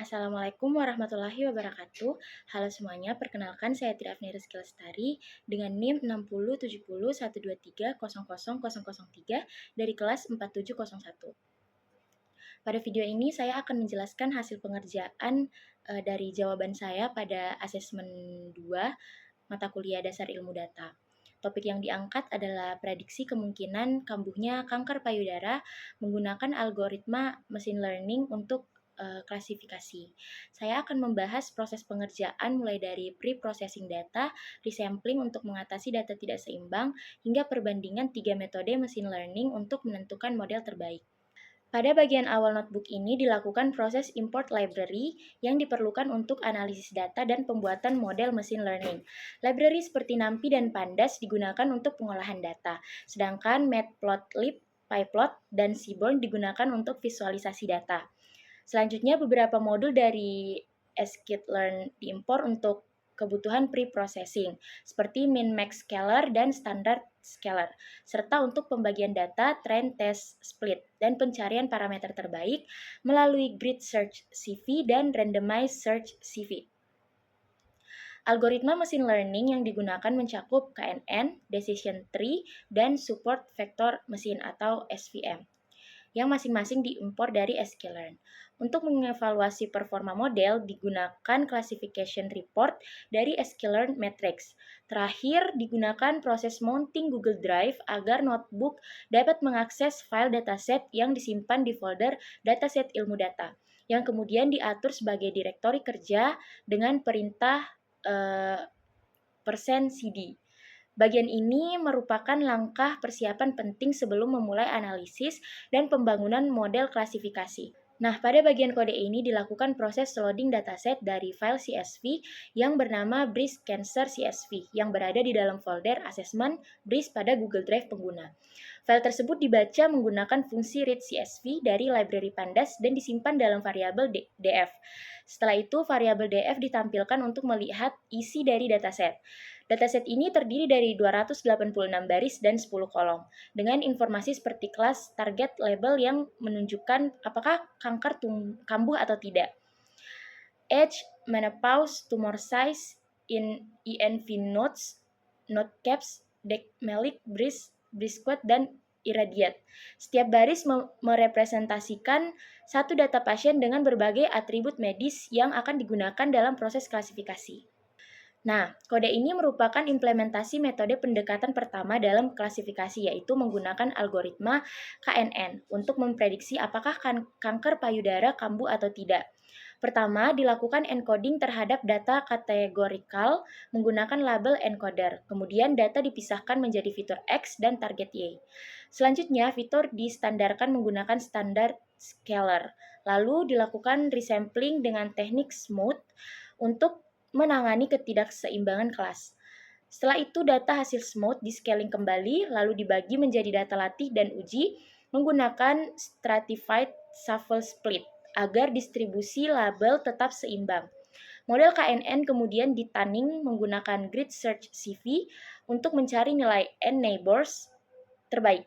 Assalamualaikum warahmatullahi wabarakatuh. Halo semuanya, perkenalkan saya Tira Afni Rizky Lestari dengan NIM 60701213000003 dari kelas 4701. Pada video ini saya akan menjelaskan hasil pengerjaan dari jawaban saya pada asesmen 2 mata kuliah dasar ilmu data. Topik yang diangkat adalah prediksi kemungkinan kambuhnya kanker payudara menggunakan algoritma machine learning untuk klasifikasi. Saya akan membahas proses pengerjaan mulai dari pre-processing data, resampling untuk mengatasi data tidak seimbang, hingga perbandingan 3 metode machine learning untuk menentukan model terbaik. Pada bagian awal notebook ini dilakukan proses import library yang diperlukan untuk analisis data dan pembuatan model machine learning. Library seperti NumPy dan Pandas digunakan untuk pengolahan data, sedangkan Matplotlib, PyPlot, dan Seaborn digunakan untuk visualisasi data. Selanjutnya, beberapa modul dari scikit-learn diimpor untuk kebutuhan pre-processing, seperti min-max scalar dan standard scalar, serta untuk pembagian data, train, test, split, dan pencarian parameter terbaik melalui grid search CV dan randomized search CV. Algoritma machine learning yang digunakan mencakup KNN, decision tree, dan support vector machine atau SVM yang masing-masing diimpor dari sklearn. Untuk mengevaluasi performa model, digunakan classification report dari sklearn matrix. Terakhir, digunakan proses mounting Google Drive agar notebook dapat mengakses file dataset yang disimpan di folder dataset ilmu data, yang kemudian diatur sebagai direktori kerja dengan perintah %cd. Bagian ini merupakan langkah persiapan penting sebelum memulai analisis dan pembangunan model klasifikasi. Nah, pada bagian kode ini dilakukan proses loading dataset dari file CSV yang bernama Breast Cancer CSV yang berada di dalam folder assessment Breast pada Google Drive pengguna. File tersebut dibaca menggunakan fungsi read CSV dari library Pandas dan disimpan dalam variabel df. Setelah itu, variabel df ditampilkan untuk melihat isi dari dataset. Dataset ini terdiri dari 286 baris dan 10 kolom, dengan informasi seperti kelas, target, label yang menunjukkan apakah kanker kambuh atau tidak. Age, menopause, tumor size, ENV nodes, node caps, decmelic, breast squat, dan irradiate. Setiap baris merepresentasikan satu data pasien dengan berbagai atribut medis yang akan digunakan dalam proses klasifikasi. Nah, kode ini merupakan implementasi metode pendekatan pertama dalam klasifikasi, yaitu menggunakan algoritma KNN untuk memprediksi apakah kanker payudara kambuh atau tidak. Pertama, dilakukan encoding terhadap data kategorikal menggunakan label encoder. Kemudian data dipisahkan menjadi fitur X dan target Y. Selanjutnya, fitur distandarkan menggunakan standar scalar. Lalu dilakukan resampling dengan teknik smooth untuk menangani ketidakseimbangan kelas. Setelah itu, data hasil smooth di-scaling kembali, lalu dibagi menjadi data latih dan uji menggunakan stratified shuffle split agar distribusi label tetap seimbang. Model KNN kemudian ditunning menggunakan grid search CV untuk mencari nilai N neighbors terbaik.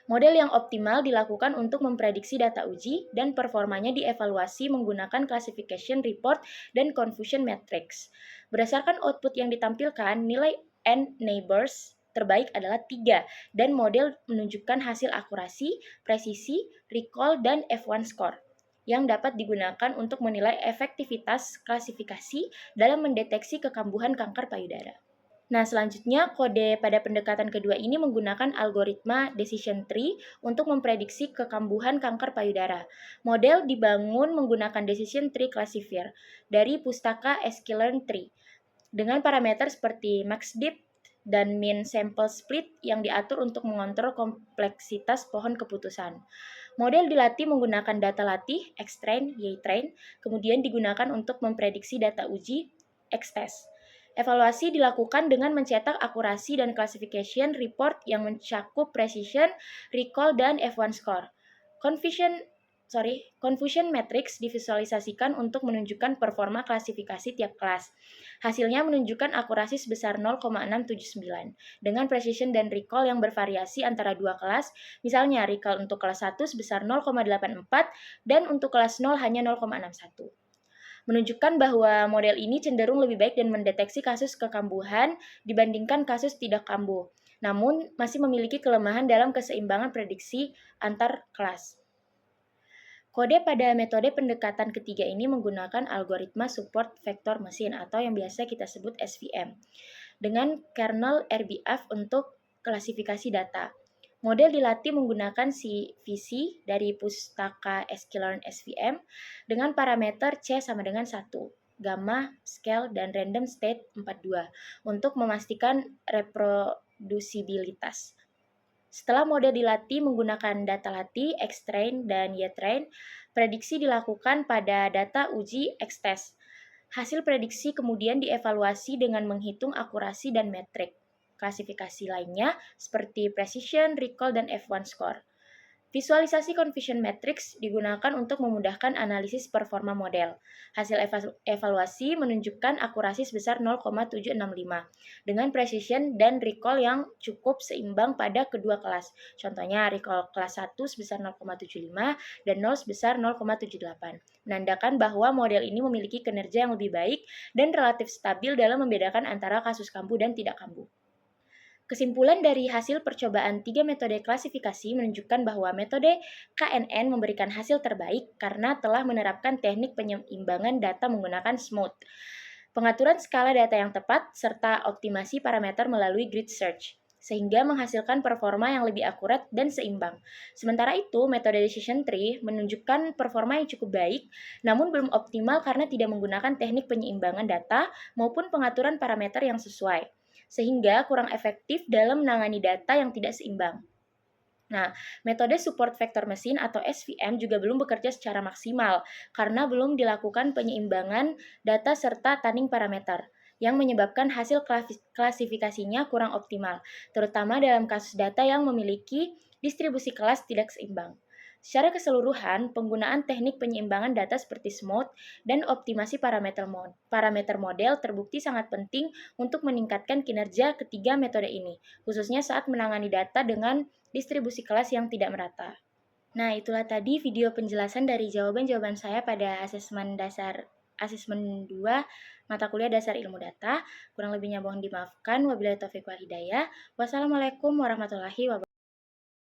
Model yang optimal dilakukan untuk memprediksi data uji dan performanya dievaluasi menggunakan classification report dan confusion matrix. Berdasarkan output yang ditampilkan, nilai N neighbors terbaik adalah 3 dan model menunjukkan hasil akurasi, presisi, recall, dan F1 score yang dapat digunakan untuk menilai efektivitas klasifikasi dalam mendeteksi kekambuhan kanker payudara. Nah, selanjutnya kode pada pendekatan kedua ini menggunakan algoritma decision tree untuk memprediksi kekambuhan kanker payudara. Model dibangun menggunakan decision tree classifier dari pustaka sklearn tree dengan parameter seperti max depth dan min sample split yang diatur untuk mengontrol kompleksitas pohon keputusan. Model dilatih menggunakan data latih X-train, Y-train, kemudian digunakan untuk memprediksi data uji X-test. Evaluasi dilakukan dengan mencetak akurasi dan classification report yang mencakup precision, recall, dan F1 score. Confusion Confusion matrix divisualisasikan untuk menunjukkan performa klasifikasi tiap kelas. Hasilnya menunjukkan akurasi sebesar 0,679 dengan precision dan recall yang bervariasi antara dua kelas, misalnya recall untuk kelas 1 sebesar 0,84 dan untuk kelas 0 hanya 0,61. Menunjukkan bahwa model ini cenderung lebih baik dan mendeteksi kasus kekambuhan dibandingkan kasus tidak kambuh, namun masih memiliki kelemahan dalam keseimbangan prediksi antar kelas. Kode pada metode pendekatan ketiga ini menggunakan algoritma support vector machine atau yang biasa kita sebut SVM dengan kernel RBF untuk klasifikasi data. Model dilatih menggunakan CVC dari pustaka sklearn SVM dengan parameter C sama dengan 1, gamma, scale, dan random state 42 untuk memastikan reprodusibilitas. Setelah model dilatih menggunakan data latih, X-train, dan Y-train, prediksi dilakukan pada data uji X-test. Hasil prediksi kemudian dievaluasi dengan menghitung akurasi dan metrik klasifikasi lainnya seperti precision, recall, dan F1 score. Visualisasi confusion matrix digunakan untuk memudahkan analisis performa model. Hasil evaluasi menunjukkan akurasi sebesar 0,765 dengan precision dan recall yang cukup seimbang pada kedua kelas. Contohnya recall kelas 1 sebesar 0,75 dan 0 sebesar 0,78. Menandakan bahwa model ini memiliki kinerja yang lebih baik dan relatif stabil dalam membedakan antara kasus kambuh dan tidak kambuh. Kesimpulan dari hasil percobaan 3 metode klasifikasi menunjukkan bahwa metode KNN memberikan hasil terbaik karena telah menerapkan teknik penyeimbangan data menggunakan smooth, pengaturan skala data yang tepat, serta optimasi parameter melalui grid search, sehingga menghasilkan performa yang lebih akurat dan seimbang. Sementara itu, metode decision tree menunjukkan performa yang cukup baik, namun belum optimal karena tidak menggunakan teknik penyeimbangan data maupun pengaturan parameter yang sesuai, sehingga kurang efektif dalam menangani data yang tidak seimbang. Nah, metode support vector machine atau SVM juga belum bekerja secara maksimal karena belum dilakukan penyeimbangan data serta tanding parameter yang menyebabkan hasil klasifikasinya kurang optimal, terutama dalam kasus data yang memiliki distribusi kelas tidak seimbang. Secara keseluruhan, penggunaan teknik penyeimbangan data seperti smooth dan optimasi parameter model terbukti sangat penting untuk meningkatkan kinerja ketiga metode ini, khususnya saat menangani data dengan distribusi kelas yang tidak merata. Nah, itulah tadi video penjelasan dari jawaban-jawaban saya pada asesmen 2 mata kuliah dasar ilmu data. Kurang lebihnya mohon dimaafkan. Wabillahi taufiq wal hidayah. Wassalamualaikum warahmatullahi wabarakatuh.